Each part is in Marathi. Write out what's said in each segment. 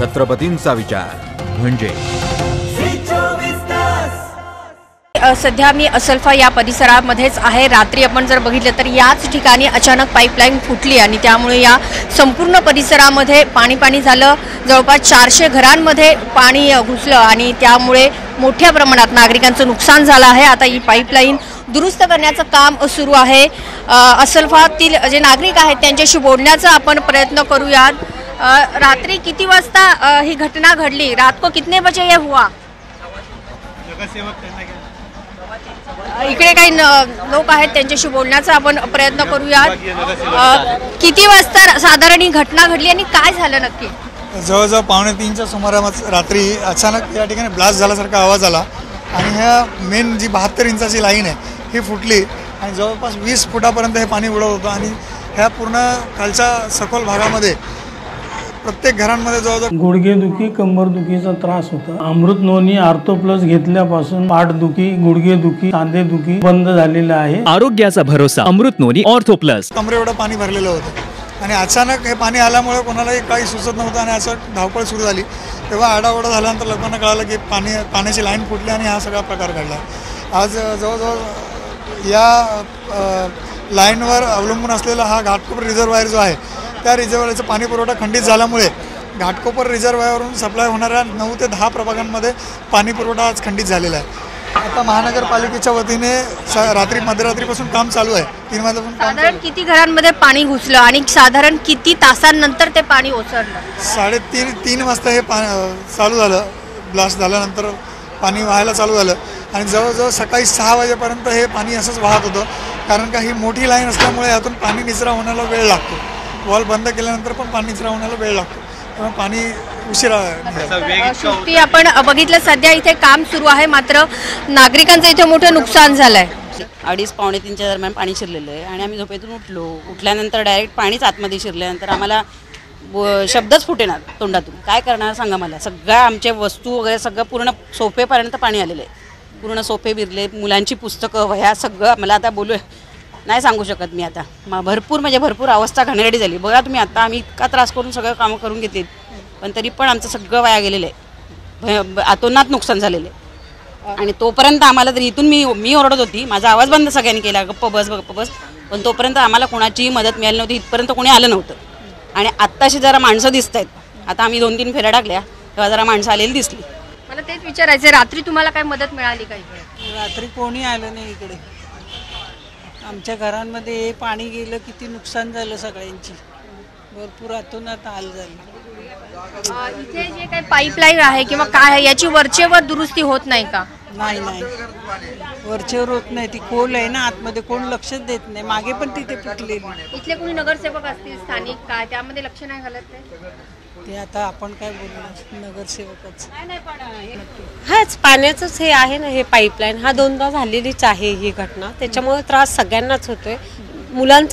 छत्रपतींचा विचार म्हणजे सध्या मी असलफा या परिसरामध्येच आहे। रात्री आपण जर बघितलं तर याच ठिकाणी अचानक पाईपलाईन फुटली आणि त्यामुळे या संपूर्ण परिसरामध्ये पाणी झालं। जवळपास 400 घरांमध्ये पाणी घुसलं आणि त्यामुळे मोठ्या प्रमाणात नागरिकांचं नुकसान झालं आहे। आता ही पाईपलाईन दुरुस्त करण्याचं काम सुरू आहे। असलफातील जे नागरिक आहेत त्यांच्याशी बोलण्याचा आपण प्रयत्न करूयात। रात्री किती वाजता ही घटना घडली? रात को कितने बजे ये हुआ? इकडे काही लोक आहेत त्यांच्याशी बोलण्याचा आपण प्रयत्न करूयात। किती वाजता साधारण ही घटना घडली आणि काय झालं नक्की? जवळजवळ 2:45च्या सुमारास रात्री अचानक या ठिकाणी ब्लास्ट झाल्यासारखा आवाज आला आणि ह्या मेन जी 72 इंचाची लाईन आहे ही फुटली आणि जवळपास 20 फुटापर्यंत हे पाणी उडत होतं आणि ह्या पूर्ण खालच्या सखोल भागामध्ये प्रत्येक घरांमध्ये जवळजवळ गुडघेदुखी कंबरदुखीचा त्रास होता। अमृत नोनी आर्थो प्लस घेतल्यापासून पाठदुखी गुडघेदुखी सांधेदुखी बंद झालेला आहे। आरोग्याचा भरोसा अमृत नोनी ऑर्थो प्लस। कमरे एवढं पाणी भरलेलं होतं आणि अचानक हे पाणी आल्यामुळे कोणालाही काही सुचत नव्हतं आणि असं धावपळ सुरू झाली। तेव्हा आडाओढा झाल्यानंतर लोकांना कळालं की पाण्याची लाईन फुटली आणि हा सगळा प्रकार घडला। आज जवळजवळ या लाईनवर अवलंबून असलेला हा घाटकोपर रिझर्वायर जो आहे त्या रिझर्वायरचा पाणी पुरवठा खंडित झाल्यामुळे घाटकोपर रिझर्वायरवरून सप्लाय होणाऱ्या 9 ते 10 प्रभागांमध्ये पाणी पुरवठा आज खंडित झालेला आहे। आता महानगरपालिकेच्या वतीने रात्री मध्यरात्रीपासून काम चालू आहे। 3 वाजेपासून साधारण किती घरांमध्ये पाणी घुसलं आणि साधारण किती तासांनंतर ते पाणी ओसरलं? 3:30 वाजता हे चालू झालं। ब्लास्ट झाल्यानंतर पाणी वाहायला चालू झालं आणि जवळजवळ सकाळी 6 वाजेपर्यंत हे पाणी असंच वाहत होतं, कारण का ही मोठी लाईन असल्यामुळे यातून पाणी निचरा होण्याला वेळ लागतो। वॉल बंद केल्यानंतर पण पाणी निचरा होण्याला वेळ लागतो, त्यामुळे पाणी उशिरा। शेवटी आपण बघितलं सध्या इथे काम सुरू आहे, मात्र नागरिकांचं इथे मोठं नुकसान झालंय। 2:30-3च्या दरम्यान पाणी शिरलेलं आहे आणि आम्ही झोपेतून उठल्यानंतर डायरेक्ट पाणीच आतमध्ये शिरल्यानंतर आम्हाला शब्दच फुटेना तोंडातून। काय करणार सांगा मला? सगळ्या आमच्या वस्तू वगैरे सगळं पूर्ण सोफेपर्यंत पाणी आलेलं आहे। पूर्ण सोफे बिरले, मुलांची पुस्तकं वह्या सगळं मला आता बोलू नाही सांगू शकत मी। आता भरपूर अवस्था घाणेरडी झाली। बघा तुम्ही, आता आम्ही इतका त्रास करून सगळं कामं करून घेतली पण तरी पण आमचं सगळं वाया गेलेलं आहे, अतोनात नुकसान झालेलं आहे। आणि तोपर्यंत आम्हाला तरी इथून मी ओरडत होती, माझा आवाज बंद सगळ्यांनी केला, गप्प बस, पण तोपर्यंत आम्हाला कोणाचीही मदत मिळाली नव्हती, इथपर्यंत कोणी आलं नव्हतं। आणि आत्ताशी जरा माणसं दिसत आहेत, आता आम्ही 2-3 फेऱ्या टाकल्या तेव्हा जरा माणसं आलेली दिसली। मला तेच विचारायचं, रात्री तुम्हाला काय मदत मिळाली का? रात्री कोणी आलं नाही इकडे। आमच्या घरांमध्ये पाणी गेलं, किती नुकसान झालं सगळ्यांची, भरपूर अतोनात हाल झाले। इथे जे काही पाईपलाईन आहे किंवा काय आहे याची वरचेवर दुरुस्ती होत नाही का? नाही, वरचेवर होत नाही, ती खोल आहे ना आतमध्ये, कोण लक्षच देत नाही। मागे पण तिथे फुटलेली। इथले कोणी नगरसेवक असतील स्थानिक, काय त्यामध्ये लक्ष नाही घालत ते आता आपण काय बोलू, नगरसेवकच। हाच पाण्याचंच हे आहे ना, हे पाईपलाईन हा 2दा झालेलीच आहे ही घटना, त्याच्यामुळे त्रास सगळ्यांनाच होतोय।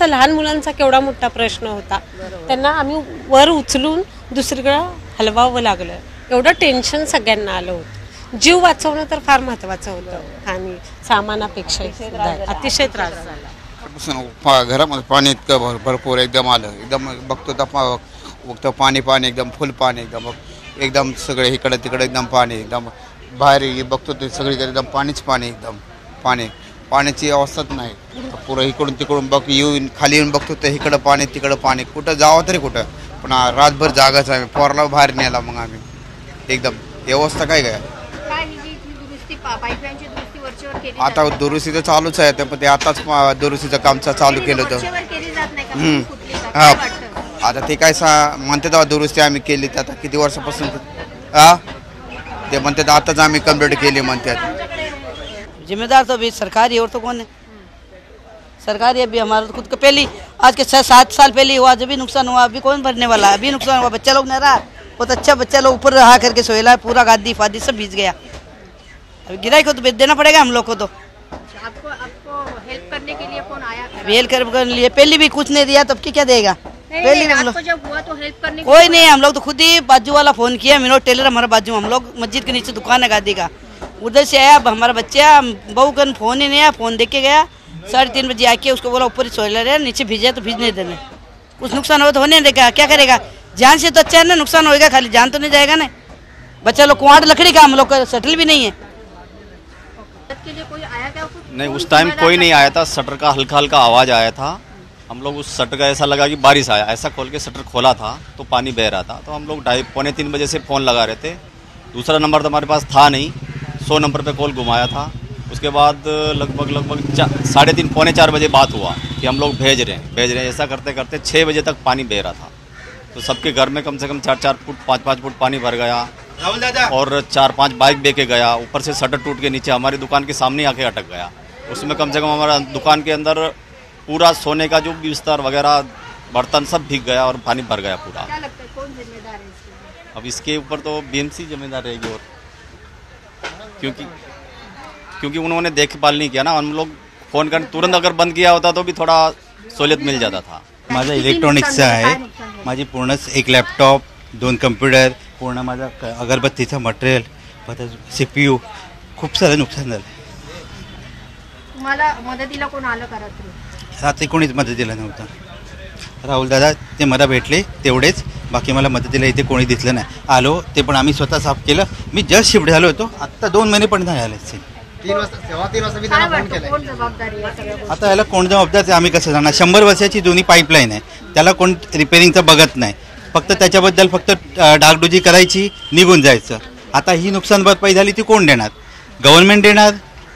लहान मुलांचा केवढा मोठा प्रश्न होता, त्यांना आम्ही वर उचलून दुसरीकडे हलवावं लागलं, एवढं टेन्शन सगळ्यांना आलं होतं। जीव वाचवणं तर फार महत्त्वाचं होतं आणि सामानापेक्षा अतिशय त्रास झाला। घरामध्ये पाणी इतकं भरपूर एकदम आलं, एकदम बघतो तर पाणी एकदम फुल पाणी, एकदम सगळे इकडे तिकडे एकदम पाणी, एकदम बाहेर बघतो ते सगळीकडे एकदम पाणी, एकदम पाण्याची अवस्थाच नाही। पुरं इकडून तिकडून येऊन खाली येऊन बघतो तर इकडं पाणी तिकडं पाणी, कुठं जावं तरी कुठं, पण रातभर जागाच आहे। पोराला बाहेर नेला मग आम्ही, एकदम व्यवस्था काय आता दुरुस्ती तर चालूच आहे, पण ते आताच दुरुस्तीचं काम चालू केलं होतं। आता ते काय म्हणते तेव्हा दुरुस्ती आम्ही केली, आता किती वर्षापासून ते म्हणतात आताच आम्ही कंप्लीट केली म्हणतात। जिम्मेदार तो भी सरकार ही, और तो कौन है? सरकार ही। अभी हमारा तो खुद का पहले आज के 6-7 साल पहले हुआ, जब भी नुकसान हुआ, अभी कौन भरने वाला है? अभी नुकसान हुआ, बच्चा लोग नहीं रहा, बहुत अच्छा बच्चा लोग ऊपर रहा करके सोएला, पूरा गादी फादी सब भीज गया। अभी गिराई को तो देना पड़ेगा हम लोग को। तो आपको हेल्प करने के लिए कौन आया? हेल्प करने के लिए पहले भी कुछ नहीं दिया, तब की क्या देगा? पहले हम लोग जब हुआ तो हेल्प करने कोई नहीं, हम लोग तो खुद ही बाजू वाला फोन किया, विनोद टेलर हमारा बाजू, हम लोग मस्जिद के नीचे दुकान है गादी का, उधर से आया हमारा बच्चा, बहू का फोन ही नहीं आया, फोन देख के गया, 3:30 बजे आके उसको बोला ऊपर ही सोएला रहे, नीचे भीजा तो भीजने देने, कुछ नुकसान हो तो होने देगा, क्या करेगा? जान से तो अच्छा है ना, नुकसान होएगा, खाली जान तो नहीं जाएगा ना। बच्चा लोग कुआं लकड़ी का हम लोग का सेटल भी नहीं है। के लिए कोई आया क्या? नहीं, उस टाइम कोई नहीं आया था। शटर का हल्का हल्का आवाज़ आया था। हम लोग उस शटर का ऐसा लगा कि बारिश आया, ऐसा खोल के शटर खोला था तो पानी बह रहा था। तो हम लोग 2:30-3 बजे से फ़ोन लगा रहे थे। दूसरा नंबर तो हमारे पास था नहीं, 100 नंबर पे कॉल घुमाया था। उसके बाद लगभग 3:30-4 बजे बात हुआ कि हम लोग भेज रहे हैं। ऐसा करते करते 6 बजे तक पानी बह रहा था। तो सबके घर में कम से कम 4-4 फुट 5-5 फुट पानी भर गया और 4-5 बाइक बह के गया। ऊपर से शटर टूट के नीचे हमारी दुकान के सामने आके अटक गया। उसमें कम से कम हमारा दुकान के अंदर पूरा सोने का जो बिस्तर वगैरह बर्तन सब भीग गया और पानी भर गया पूरा। क्या लगता है कौन जिम्मेदार है इसके लिए? अब इसके ऊपर तो बीएमसी जिम्मेदार रहेगी, और क्योंकि उन्होंने देखभाल नहीं किया ना। हम लोग फोन कर तुरंत अगर बंद किया होता तो भी थोड़ा सहूलियत मिल जाता था। माझा इलेक्ट्रॉनिक्सचा आहे, माझी पूर्णच एक लॅपटॉप, 2 कम्प्युटर, पूर्ण माझा अगरबत्तीचं मटेरियल, परत CPU, खूप सारं नुकसान झालं। तुम्हाला मदतीला कोण आलं का रात्री? रात्री कोणीच मदतीला नव्हतं। राहुल दादा ते मला भेटले तेवढेच, बाकी मला मदतीला इथे कोणी दिसलं नाही। आलो ते पण आम्ही स्वतः साफ केलं। मी जस्ट शिफ्ट झालो होतो, आत्ता 2 महिने पण नाही आले। 3 वाजता मी त्यांना फोन केला। कोण जबाबदारी आहे सगळ्या? आता याला कोण जबाबदार आहे आम्ही कसं जाणार? 100 वर्षाची जुनी पाईपलाईन आहे, त्याला कोण रिपेरिंगचं बघत नाही। फक्त त्याच्याबद्दल फक्त डागडुजी करायची, निघून जायचं। आता ही नुकसान भरपाई झाली ती कोण देणार? गव्हर्नमेंट देणार?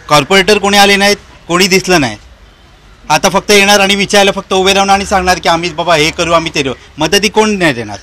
कॉर्पोरेटर कोणी आले नाहीत, कोणी दिसलं नाही। आता फक्त येणार आणि विचारायला फक्त उभे राहणार आणि सांगणार की आम्ही बाबा हे करू, आम्ही ते करू। मदती कोण नाही देणार?